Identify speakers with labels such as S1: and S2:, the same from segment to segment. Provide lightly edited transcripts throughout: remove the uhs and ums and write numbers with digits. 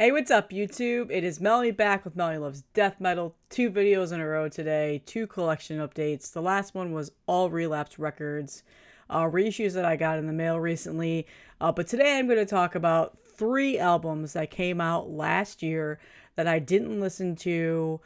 S1: Hey, what's up, YouTube? It is Melanie back with Melanie Loves Death Metal. 2 videos in a row today, 2 collection updates. The last one was all Relapse Records, reissues that I got in the mail recently. But today I'm going to talk about 3 albums that came out last year that I didn't listen to,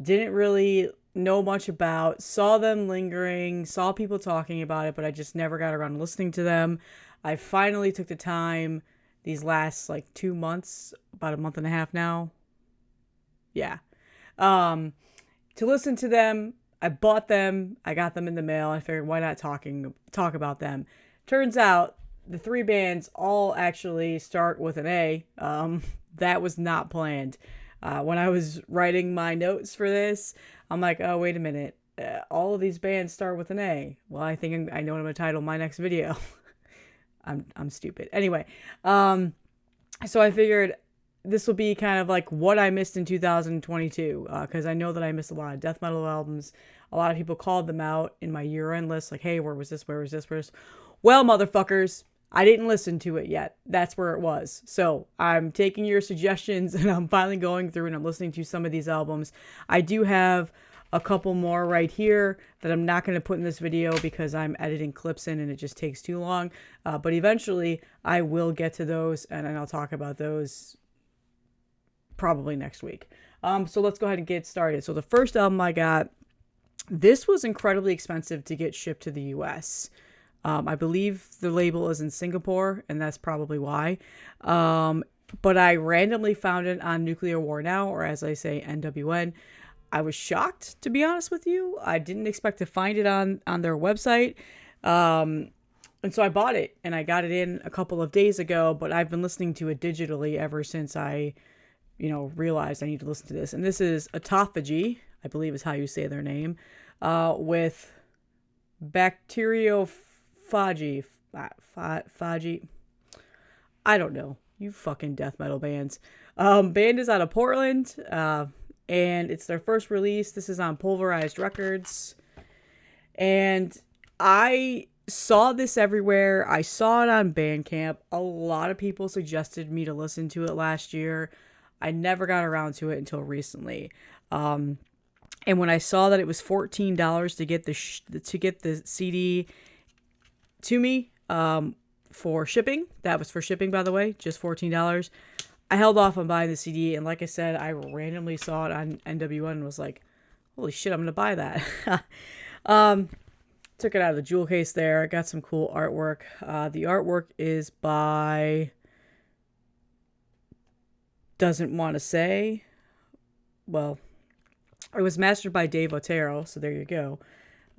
S1: didn't really know much about, saw them lingering, saw people talking about it, but I just never got around to listening to them. I finally took the time these last 2 months, about a month and a half now. Yeah. To listen to them. I bought them. I got them in the mail. I figured why not talk about them. Turns out the 3 bands all actually start with an A. That was not planned. When I was writing my notes for this, I'm like, oh, wait a minute. All of these bands start with an A. Well, I think I know what I'm going to title my next video. I'm stupid. Anyway, so I figured this will be kind of like what I missed in 2022, because I know that I missed a lot of death metal albums. A lot of people called them out in my year-end list, like, hey, where was this? Where was this? Well, motherfuckers, I didn't listen to it yet. That's where it was. So I'm taking your suggestions, and I'm finally going through and I'm listening to some of these albums. I do have a couple more right here that I'm not going to put in this video because I'm editing clips in and it just takes too long. But eventually I will get to those and I'll talk about those probably next week. So let's go ahead and get started. So the first album I got, this was incredibly expensive to get shipped to the US. I believe the label is in Singapore, and that's probably why. But I randomly found it on Nuclear War Now, or as I say, NWN. I was shocked, to be honest with you. I didn't expect to find it on their website. And so I bought it, and I got it in a couple of days ago, but I've been listening to it digitally ever since I, realized I need to listen to this. And this is Autophagy, I believe is how you say their name, with Bacteriophagi. Phagy. I don't know. You fucking death metal bands. Band is out of Portland, and it's their first release. This is on Pulverized Records. And I saw this everywhere. I saw it on Bandcamp. A lot of people suggested me to listen to it last year. I never got around to it until recently. And when I saw that it was $14 to get the CD to me, for shipping, that was for shipping, by the way, just $14. I held off on buying the CD, and like I said, I randomly saw it on NWN and was like, holy shit, I'm going to buy that. Took it out of the jewel case there. I got some cool artwork. The artwork is by... doesn't want to say. Well, it was mastered by Dave Otero, so there you go.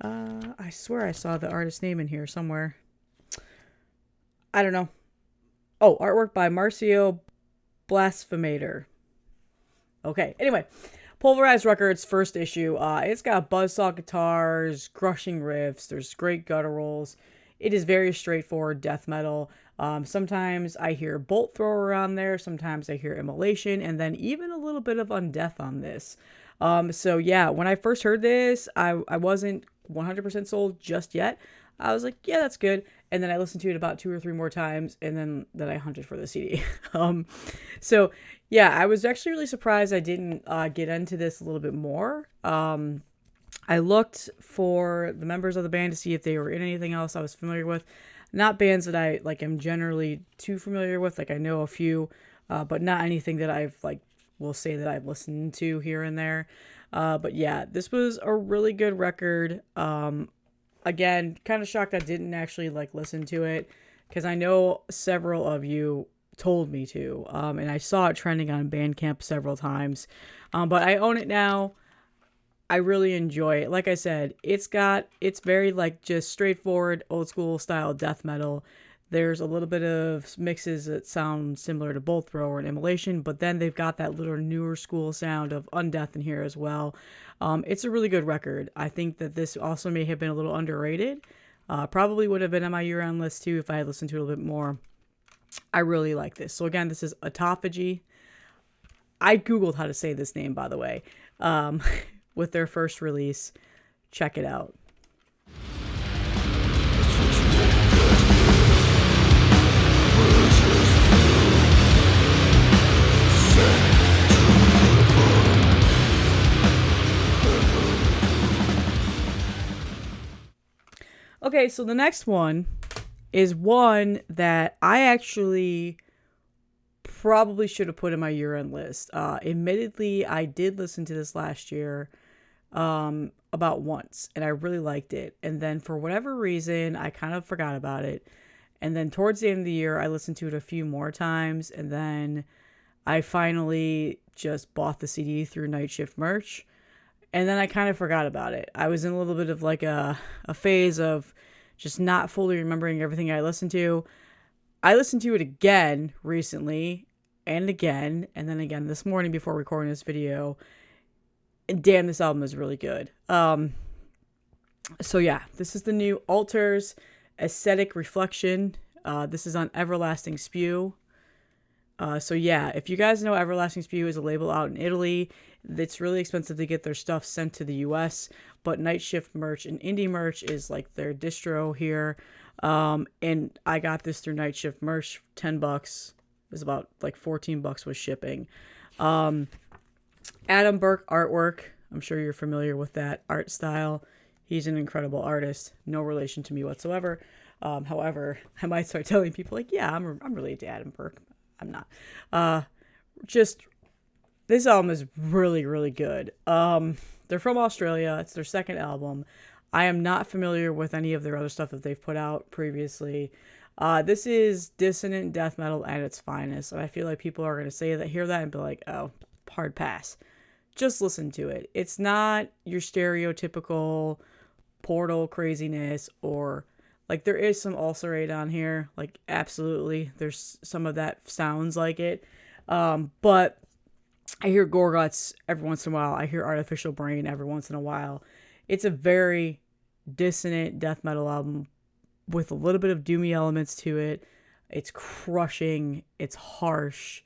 S1: I swear I saw the artist name in here somewhere. I don't know. Oh, artwork by Marcio Blasphenator. Okay, anyway, Pulverized Records, first issue. It's got buzzsaw guitars, crushing riffs, there's great gutturals. It is very straightforward death metal. Sometimes I hear Bolt Thrower on there, sometimes I hear Immolation, and then even a little bit of Undeath on this. So yeah, when I first heard this, I wasn't 100% sold just yet. I was like, yeah, that's good. And then I listened to it about 2 or 3 more times, and then I hunted for the CD. So yeah, I was actually really surprised I didn't get into this a little bit more. I looked for the members of the band to see if they were in anything else I was familiar with. Not bands that I am generally too familiar with. I know a few, but not anything that I've will say that I've listened to here and there. But yeah, this was a really good record. Again, kind of shocked I didn't actually listen to it, because I know several of you told me to, and I saw it trending on Bandcamp several times. But I own it now. I really enjoy it. Like I said, it's very just straightforward old school style death metal. There's a little bit of mixes that sound similar to Bolt Thrower and Immolation, but then they've got that little newer school sound of Undeath in here as well. It's a really good record. I think that this also may have been a little underrated. Probably would have been on my year-end list too if I had listened to it a little bit more. I really like this. So again, this is Autophagy. I Googled how to say this name, by the way, with their first release. Check it out. Okay, so the next one is one that I actually probably should have put in my year-end list. Admittedly, I did listen to this last year about once, and I really liked it. And then for whatever reason, I kind of forgot about it. And then towards the end of the year, I listened to it a few more times, and then I finally just bought the CD through Night Shift merch. And then I kind of forgot about it. I was in a little bit of like a phase of just not fully remembering everything I listened to. I listened to it again recently and again, and then again this morning before recording this video. And damn, this album is really good. So yeah, this is the new Alters Aesthetic Reflection. This is on Everlasting Spew. So yeah, if you guys know, Everlasting Spew is a label out in Italy. It's really expensive to get their stuff sent to the US, but Night Shift merch and indie merch is like their distro here. And I got this through Night Shift merch, $10. It was about like $14 with shipping. Adam Burke artwork. I'm sure you're familiar with that art style. He's an incredible artist. No relation to me whatsoever. However, I might start telling people like, yeah, I'm related to Adam Burke. I'm not. This album is really, really good. They're from Australia. It's their second album. I am not familiar with any of their other stuff that they've put out previously. This is dissonant death metal at its finest. And I feel like people are going to hear that and be like, oh, hard pass. Just listen to it. It's not your stereotypical Portal craziness, or like there is some ulcerate on here. Like absolutely. There's some of that sounds like it. But I hear Gorguts every once in a while. I hear Artificial Brain every once in a while. It's a very dissonant death metal album with a little bit of doomy elements to it. It's crushing. It's harsh.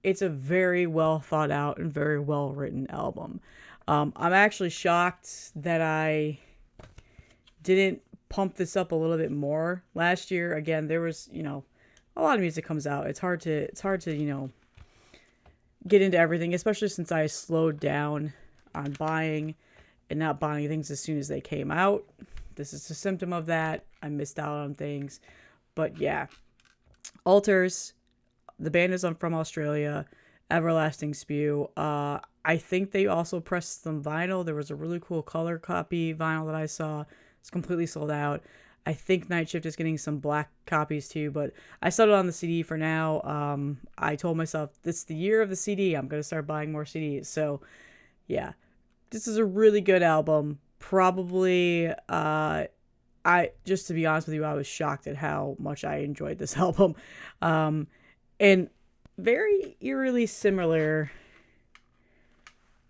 S1: It's a very well thought out and very well written album. I'm actually shocked that I didn't pump this up a little bit more last year. Again, there was, a lot of music comes out. It's hard to, get into everything, especially since I slowed down on buying and not buying things as soon as they came out. This is a symptom of that. I missed out on things. But yeah, Alters, the band is from Australia, Everlasting Spew. I think they also pressed some vinyl. There was a really cool color copy vinyl that I saw. It's completely sold out. I think Night Shift is getting some black copies too, but I settled on the CD for now. I told myself, this is the year of the CD. I'm going to start buying more CDs. So yeah, this is a really good album. Probably, just to be honest with you, I was shocked at how much I enjoyed this album. And very eerily similar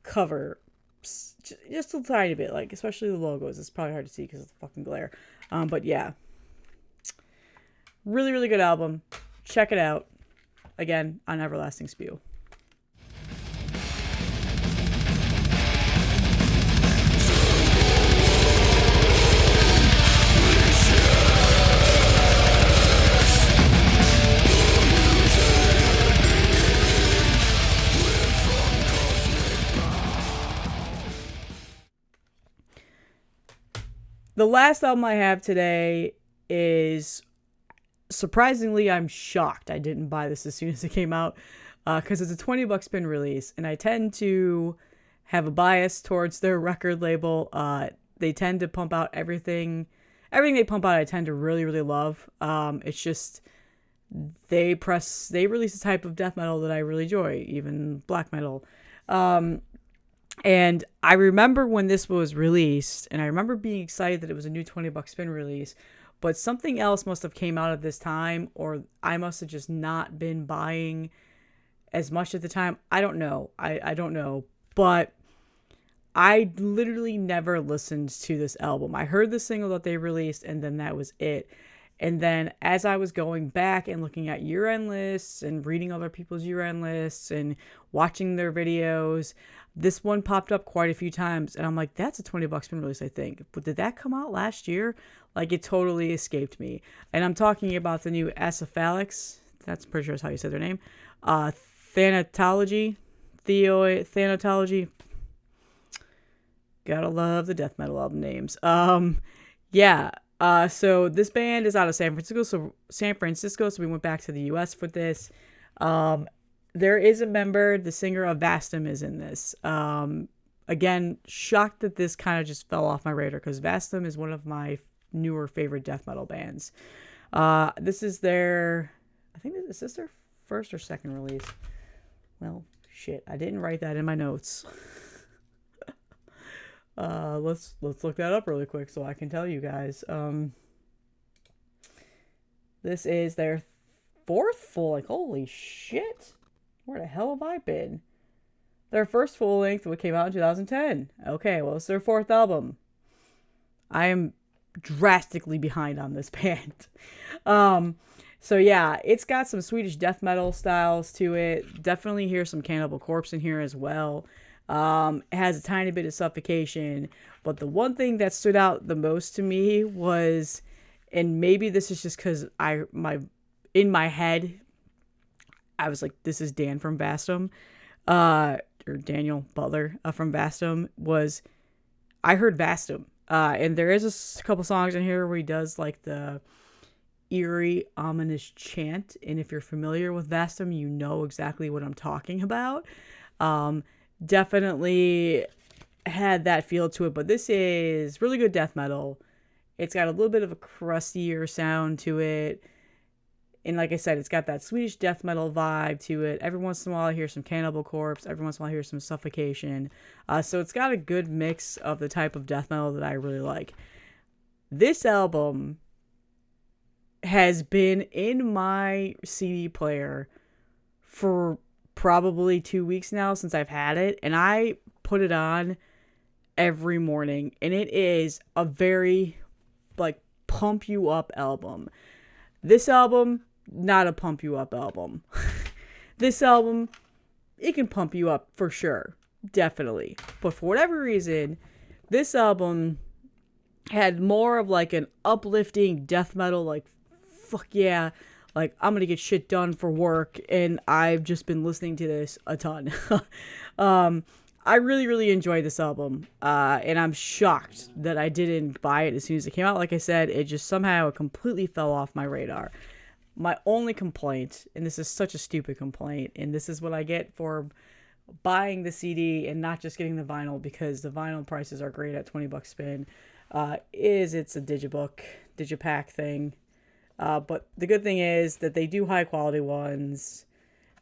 S1: cover, just a tiny bit, like especially the logos. It's probably hard to see because of the fucking glare. But yeah, really, really good album. Check it out. Again, on Everlasting Spew. The last album I have today is, surprisingly, I'm shocked I didn't buy this as soon as it came out, because it's a $20 spin release, and I tend to have a bias towards their record label. They tend to pump out everything they pump out I tend to really, really love. It's just, they release a type of death metal that I really enjoy, even black metal. And I remember when this was released, and I remember being excited that it was a new $20 spin release, but something else must have came out at this time, or I must have just not been buying as much at the time. I don't know. I don't know. But I literally never listened to this album. I heard the single that they released, and then that was it. And then as I was going back and looking at year-end lists and reading other people's year-end lists and watching their videos, this one popped up quite a few times. And I'm like, that's a $20 spin release, I think. But did that come out last year? Like, it totally escaped me. And I'm talking about the new Acephalix. That's pretty sure that's how you say their name. Thanatology. Gotta love the death metal album names. Yeah. So this band is out of San Francisco. So we went back to the U.S. for this. There is a member, the singer of Vastum is in this. Again, shocked that this kind of just fell off my radar because Vastum is one of my newer favorite death metal bands. This is their, I think is this their first or second release? Well, shit, I didn't write that in my notes. Let's look that up really quick so I can tell you guys. This is their fourth full length. Holy shit. Where the hell have I been? Their first full length came out in 2010. Okay, well, it's their fourth album. I am drastically behind on this band. So yeah, it's got some Swedish death metal styles to it. Definitely hear some Cannibal Corpse in here as well. It has a tiny bit of Suffocation, but the one thing that stood out the most to me was, and maybe this is just because in my head, I was like, this is Dan from Vastum, or Daniel Butler from Vastum, was I heard Vastum, and there is a couple songs in here where he does like the eerie, ominous chant, and if you're familiar with Vastum, you know exactly what I'm talking about. Definitely had that feel to it, but this is really good death metal. It's got a little bit of a crustier sound to it, and like I said, it's got that Swedish death metal vibe to it. Every once in a while I hear some Cannibal Corpse, every once in a while I hear some Suffocation, so it's got a good mix of the type of death metal that I really like. This album has been in my CD player for probably 2 weeks now since I've had it, and I put it on every morning, and it is a very like pump you up album. This album, not a pump you up album. This album, it can pump you up for sure, definitely, but for whatever reason, this album had more of like an uplifting death metal, like fuck yeah, like I'm gonna get shit done for work, and I've just been listening to this a ton. I really, really enjoyed this album, and I'm shocked that I didn't buy it as soon as it came out. Like I said, it just somehow completely fell off my radar. My only complaint, and this is such a stupid complaint, and this is what I get for buying the CD and not just getting the vinyl, because the vinyl prices are great at $20 spin, is it's a digipack thing. But the good thing is that they do high quality ones.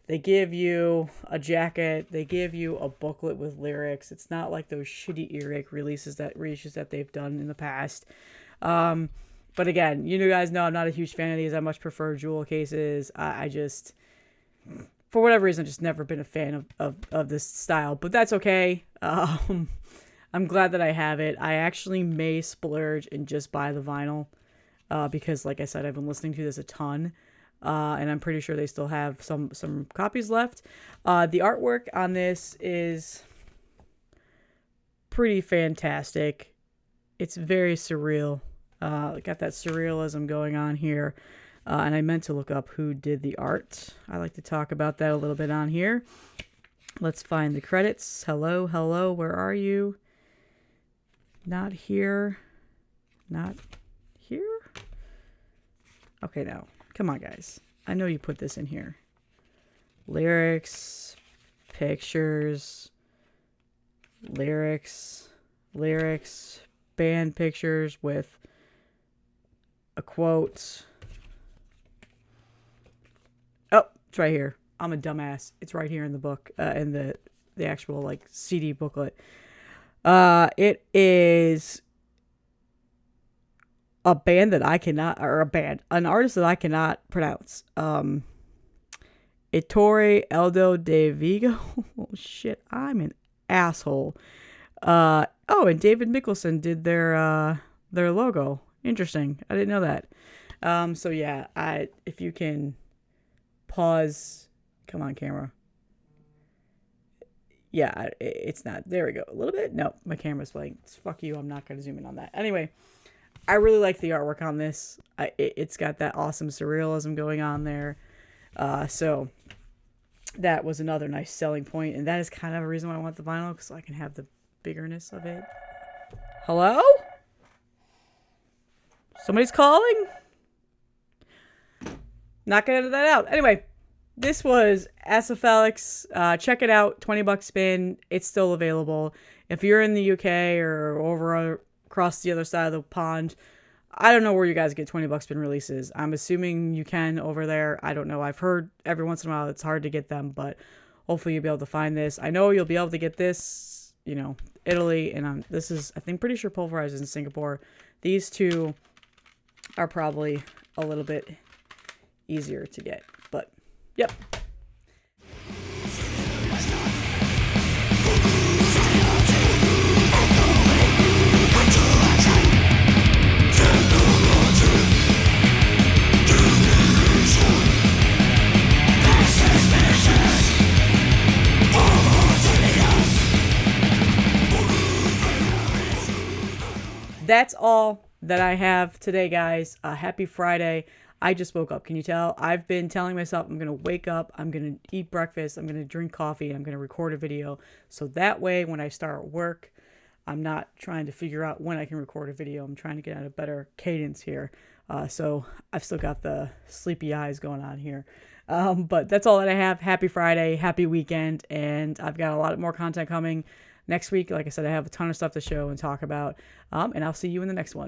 S1: They give you a jacket. They give you a booklet with lyrics. It's not like those shitty earache reissues that they've done in the past. But again, you guys know I'm not a huge fan of these. I much prefer jewel cases. I just, for whatever reason, I've just never been a fan of this style. But that's okay. I'm glad that I have it. I actually may splurge and just buy the vinyl. Because, like I said, I've been listening to this a ton, and I'm pretty sure they still have some copies left. The artwork on this is pretty fantastic. It's very surreal. Got that surrealism going on here, and I meant to look up who did the art. I like to talk about that a little bit on here. Let's find the credits. Hello, where are you? Not here. Not here? Okay, now, come on, guys. I know you put this in here. Lyrics, pictures, band pictures with a quote. Oh, it's right here. I'm a dumbass. It's right here in the book, in the actual like CD booklet. It is a band that I cannot, or an artist that I cannot pronounce. Ettore Eldo de Vigo. Oh shit, I'm an asshole. Oh, and David Mikkelsen did their logo. Interesting. I didn't know that. So yeah, if you can pause, come on camera. Yeah, it's not. There we go. A little bit. No, my camera's playing. Fuck you. I'm not going to zoom in on that. Anyway, I really like the artwork on this. It's got that awesome surrealism going on there. So that was another nice selling point, and that is kind of a reason why I want the vinyl, because I can have the biggerness of it. Hello? Somebody's calling? Not gonna edit that out. Anyway, this was Acephalix. Check it out. $20 spin. It's still available. If you're in the UK or over across the other side of the pond, I don't know where you guys get $20 spin releases. I'm assuming you can over there. I don't know. I've heard every once in a while it's hard to get them, but hopefully you'll be able to find this. I know you'll be able to get this, you know, Italy, and this is, I think, pretty sure Pulverized is in Singapore. These two are probably a little bit easier to get, but yep. That's all that I have today, guys. Happy Friday. I just woke up. Can you tell? I've been telling myself I'm going to wake up, I'm going to eat breakfast, I'm going to drink coffee, and I'm going to record a video. So that way, when I start work, I'm not trying to figure out when I can record a video. I'm trying to get on a better cadence here. So I've still got the sleepy eyes going on here. But that's all that I have. Happy Friday, happy weekend, and I've got a lot more content coming next week. Like I said, I have a ton of stuff to show and talk about, and I'll see you in the next one.